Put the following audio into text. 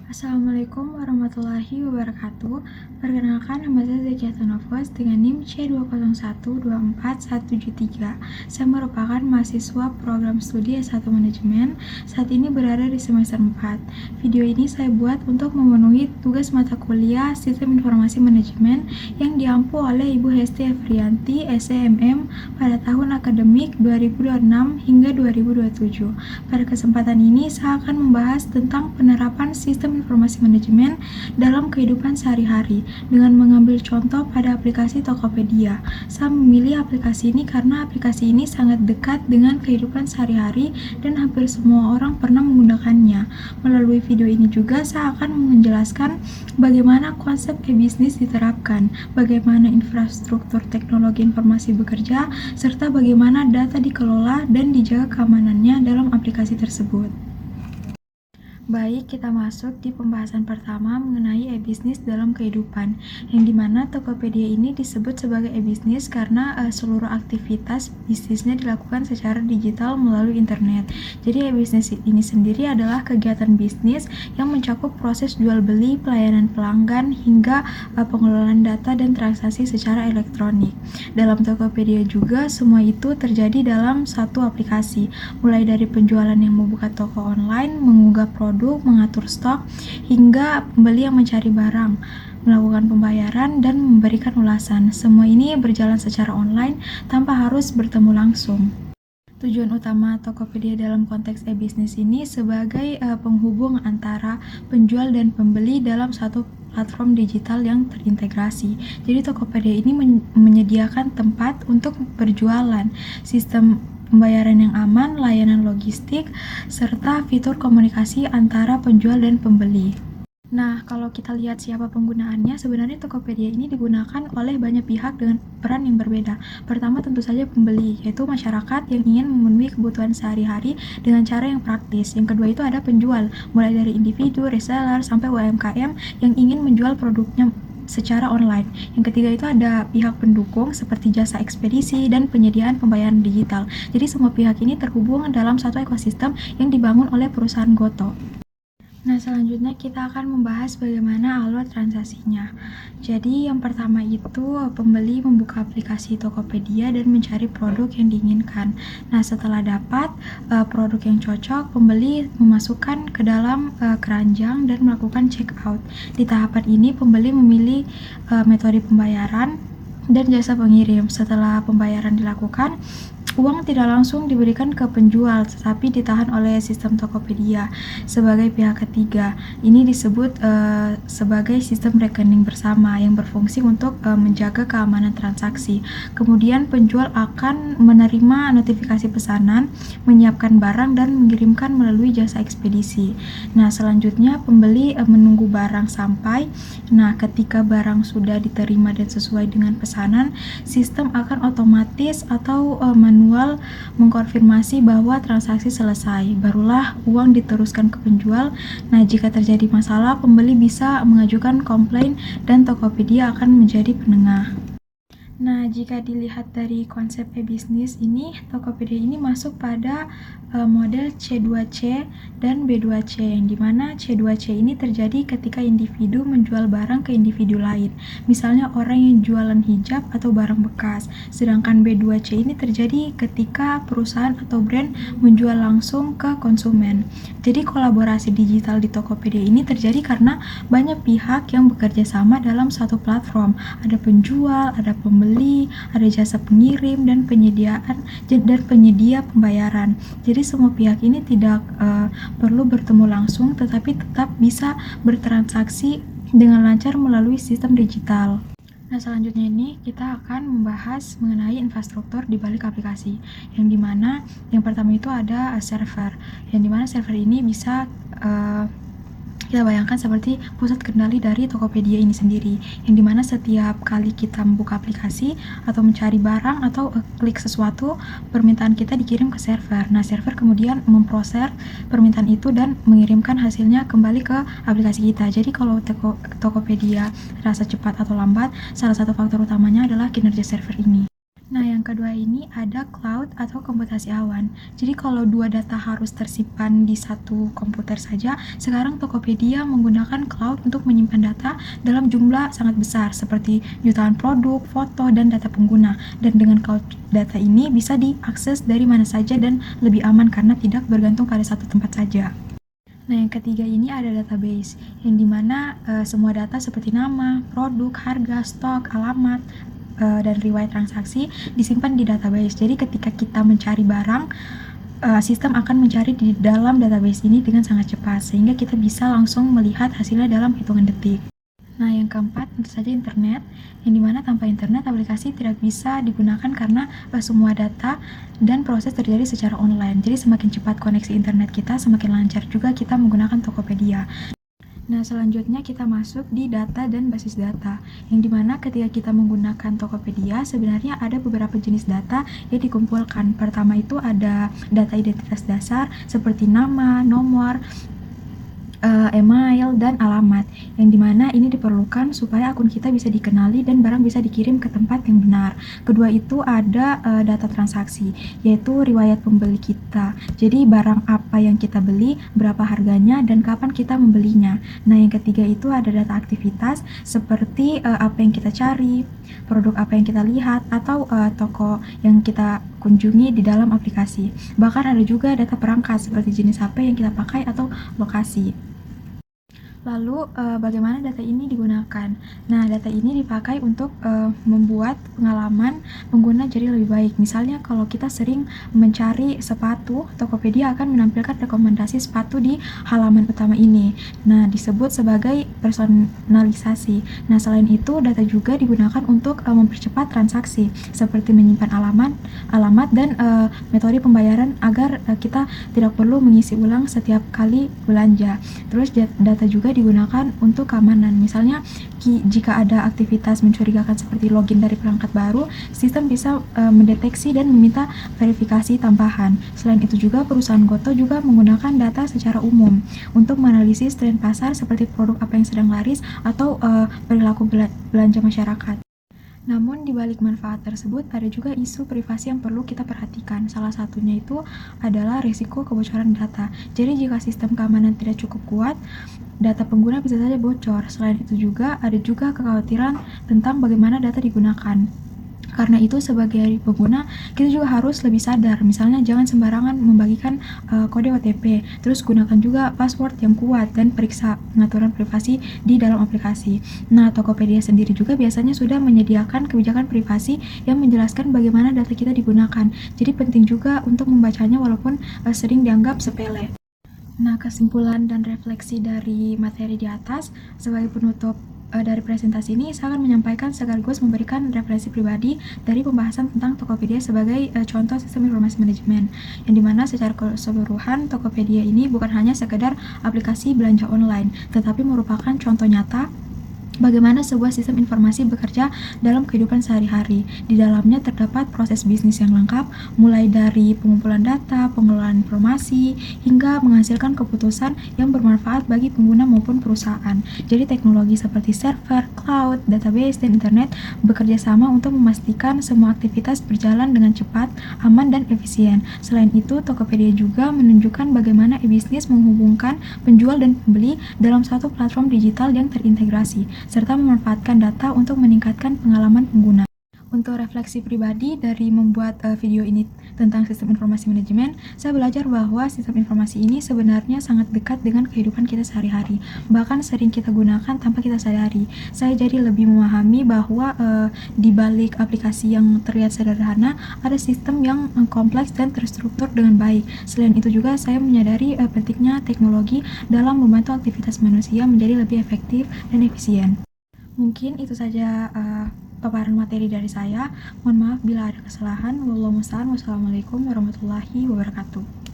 Assalamualaikum warahmatullahi wabarakatuh. Perkenalkan, nama saya Zakiatun Nofos dengan NIM C20124173. Saya merupakan mahasiswa program studi S1 Manajemen. Saat ini berada di semester 4. Video ini saya buat untuk memenuhi tugas mata kuliah Sistem Informasi Manajemen yang diampu oleh Ibu Hesti Afrianti, SEMM, pada tahun akademik 2026 hingga 2027. Pada kesempatan ini, saya akan membahas tentang penerapan sistem informasi manajemen dalam kehidupan sehari-hari dengan mengambil contoh pada aplikasi Tokopedia. Saya memilih aplikasi ini karena aplikasi ini sangat dekat dengan kehidupan sehari-hari dan hampir semua orang pernah menggunakannya. Melalui video ini juga saya akan menjelaskan bagaimana konsep e-bisnis diterapkan, bagaimana infrastruktur teknologi informasi bekerja, serta bagaimana data dikelola dan dijaga keamanannya dalam aplikasi tersebut. Baik, kita masuk di pembahasan pertama mengenai e-bisnis dalam kehidupan, yang dimana Tokopedia ini disebut sebagai e-bisnis karena seluruh aktivitas bisnisnya dilakukan secara digital melalui internet. Jadi e-bisnis ini sendiri adalah kegiatan bisnis yang mencakup proses jual beli, pelayanan pelanggan, hingga pengelolaan data dan transaksi secara elektronik. Dalam Tokopedia juga semua itu terjadi dalam satu aplikasi, mulai dari penjualan yang membuka toko online, mengunggah produk, mengatur stok, hingga pembeli yang mencari barang, melakukan pembayaran, dan memberikan ulasan. Semua ini berjalan secara online tanpa harus bertemu langsung. Tujuan utama Tokopedia dalam konteks e-bisnis ini sebagai penghubung antara penjual dan pembeli dalam satu platform digital yang terintegrasi. Jadi Tokopedia ini menyediakan tempat untuk berjualan, sistem pembayaran yang aman, layanan logistik, serta fitur komunikasi antara penjual dan pembeli. Nah, kalau kita lihat siapa penggunaannya, sebenarnya Tokopedia ini digunakan oleh banyak pihak dengan peran yang berbeda. Pertama tentu saja pembeli, yaitu masyarakat yang ingin memenuhi kebutuhan sehari-hari dengan cara yang praktis. Yang kedua itu ada penjual, mulai dari individu, reseller, sampai UMKM yang ingin menjual produknya secara online. Yang ketiga itu ada pihak pendukung seperti jasa ekspedisi dan penyediaan pembayaran digital. Jadi semua pihak ini terhubung dalam satu ekosistem yang dibangun oleh perusahaan Goto. Nah, selanjutnya kita akan membahas bagaimana alur transaksinya. Jadi, yang pertama itu pembeli membuka aplikasi Tokopedia dan mencari produk yang diinginkan. Nah, setelah dapat produk yang cocok, pembeli memasukkan ke dalam keranjang dan melakukan check out. Di tahapan ini, pembeli memilih metode pembayaran dan jasa pengirim. Setelah pembayaran dilakukan, uang tidak langsung diberikan ke penjual, tetapi ditahan oleh sistem Tokopedia sebagai pihak ketiga. Ini disebut sebagai sistem rekening bersama yang berfungsi untuk menjaga keamanan transaksi. Kemudian penjual akan menerima notifikasi pesanan, menyiapkan barang, dan mengirimkan melalui jasa ekspedisi. Nah, selanjutnya pembeli menunggu barang sampai. Nah, ketika barang sudah diterima dan sesuai dengan pesanan, sistem akan otomatis atau manual mengkonfirmasi bahwa transaksi selesai. Barulah uang diteruskan ke penjual. Nah, jika terjadi masalah, pembeli bisa mengajukan komplain dan Tokopedia akan menjadi penengah. Nah, jika dilihat dari konsep e-bisnis ini, Tokopedia ini masuk pada model C2C dan B2C, yang dimana C2C ini terjadi ketika individu menjual barang ke individu lain. Misalnya orang yang jualan hijab atau barang bekas. Sedangkan B2C ini terjadi ketika perusahaan atau brand menjual langsung ke konsumen. Jadi kolaborasi digital di Tokopedia ini terjadi karena banyak pihak yang bekerja sama dalam satu platform. Ada penjual, ada pembeli, ada jasa pengirim, dan penyedia pembayaran. Jadi semua pihak ini tidak perlu bertemu langsung, tetapi tetap bisa bertransaksi dengan lancar melalui sistem digital. Nah, selanjutnya ini kita akan membahas mengenai infrastruktur di balik aplikasi, yang dimana yang pertama itu ada server, yang dimana server ini bisa kita bayangkan seperti pusat kendali dari Tokopedia ini sendiri, yang dimana setiap kali kita membuka aplikasi atau mencari barang atau klik sesuatu, permintaan kita dikirim ke server. Nah, server kemudian memproses permintaan itu dan mengirimkan hasilnya kembali ke aplikasi kita. Jadi kalau Tokopedia rasa cepat atau lambat, salah satu faktor utamanya adalah kinerja server ini. Nah, yang kedua ini ada cloud atau komputasi awan. Jadi kalau dua data harus tersimpan di satu komputer saja, sekarang Tokopedia menggunakan cloud untuk menyimpan data dalam jumlah sangat besar seperti jutaan produk, foto, dan data pengguna. Dan dengan cloud data ini bisa diakses dari mana saja dan lebih aman karena tidak bergantung pada satu tempat saja. Nah, yang ketiga ini ada database, yang dimana semua data seperti nama, produk, harga, stok, alamat, dan riwayat transaksi disimpan di database. Jadi ketika kita mencari barang, sistem akan mencari di dalam database ini dengan sangat cepat, sehingga kita bisa langsung melihat hasilnya dalam hitungan detik. Nah, yang keempat tentu saja internet, yang dimana tanpa internet aplikasi tidak bisa digunakan karena semua data dan proses terjadi secara online. Jadi semakin cepat koneksi internet kita, semakin lancar juga kita menggunakan Tokopedia. Nah, selanjutnya kita masuk di data dan basis data, yang dimana ketika kita menggunakan Tokopedia, sebenarnya ada beberapa jenis data yang dikumpulkan. Pertama itu ada data identitas dasar, seperti nama, nomor, email, dan alamat, yang dimana ini diperlukan supaya akun kita bisa dikenali dan barang bisa dikirim ke tempat yang benar. Kedua itu ada data transaksi, yaitu riwayat pembeli kita. Jadi barang apa yang kita beli, berapa harganya, dan kapan kita membelinya. Nah, yang ketiga itu ada data aktivitas, seperti apa yang kita cari, produk apa yang kita lihat, atau toko yang kita kunjungi di dalam aplikasi. Bahkan ada juga data perangkat, seperti jenis HP yang kita pakai atau lokasi. Lalu, bagaimana data ini digunakan? Nah, data ini dipakai untuk membuat pengalaman pengguna jadi lebih baik. Misalnya, kalau kita sering mencari sepatu, Tokopedia akan menampilkan rekomendasi sepatu di halaman utama ini. Nah, disebut sebagai personalisasi. Nah, selain itu, data juga digunakan untuk mempercepat transaksi, seperti menyimpan alamat dan metode pembayaran agar kita tidak perlu mengisi ulang setiap kali belanja. Terus data juga digunakan untuk keamanan. Misalnya, jika ada aktivitas mencurigakan seperti login dari perangkat baru, sistem bisa mendeteksi dan meminta verifikasi tambahan. Selain itu juga, perusahaan Goto juga menggunakan data secara umum untuk menganalisis tren pasar seperti produk apa yang sedang laris atau perilaku belanja masyarakat. Namun, di balik manfaat tersebut, ada juga isu privasi yang perlu kita perhatikan. Salah satunya itu adalah risiko kebocoran data. Jadi, jika sistem keamanan tidak cukup kuat, data pengguna bisa saja bocor. Selain itu juga, ada juga kekhawatiran tentang bagaimana data digunakan. Karena itu, sebagai pengguna, kita juga harus lebih sadar. Misalnya, jangan sembarangan membagikan kode OTP. Terus gunakan juga password yang kuat dan periksa pengaturan privasi di dalam aplikasi. Nah, Tokopedia sendiri juga biasanya sudah menyediakan kebijakan privasi yang menjelaskan bagaimana data kita digunakan. Jadi penting juga untuk membacanya walaupun sering dianggap sepele. Nah, kesimpulan dan refleksi dari materi di atas sebagai penutup dari presentasi ini, saya akan menyampaikan sekaligus memberikan referensi pribadi dari pembahasan tentang Tokopedia sebagai contoh sistem informasi manajemen, yang dimana secara keseluruhan Tokopedia ini bukan hanya sekedar aplikasi belanja online, tetapi merupakan contoh nyata bagaimana sebuah sistem informasi bekerja dalam kehidupan sehari-hari. Di dalamnya terdapat proses bisnis yang lengkap, mulai dari pengumpulan data, pengelolaan informasi, hingga menghasilkan keputusan yang bermanfaat bagi pengguna maupun perusahaan. Jadi teknologi seperti server, cloud, database, dan internet bekerja sama untuk memastikan semua aktivitas berjalan dengan cepat, aman, dan efisien. Selain itu, Tokopedia juga menunjukkan bagaimana e-bisnis menghubungkan penjual dan pembeli dalam satu platform digital yang terintegrasi, serta memanfaatkan data untuk meningkatkan pengalaman pengguna. Untuk refleksi pribadi dari membuat video ini tentang sistem informasi manajemen, saya belajar bahwa sistem informasi ini sebenarnya sangat dekat dengan kehidupan kita sehari-hari, bahkan sering kita gunakan tanpa kita sadari. Saya jadi lebih memahami bahwa di balik aplikasi yang terlihat sederhana, ada sistem yang kompleks dan terstruktur dengan baik. Selain itu juga, saya menyadari pentingnya teknologi dalam membantu aktivitas manusia menjadi lebih efektif dan efisien. Mungkin itu saja paparan materi dari saya. Mohon maaf bila ada kesalahan. Wassalamualaikum warahmatullahi wabarakatuh.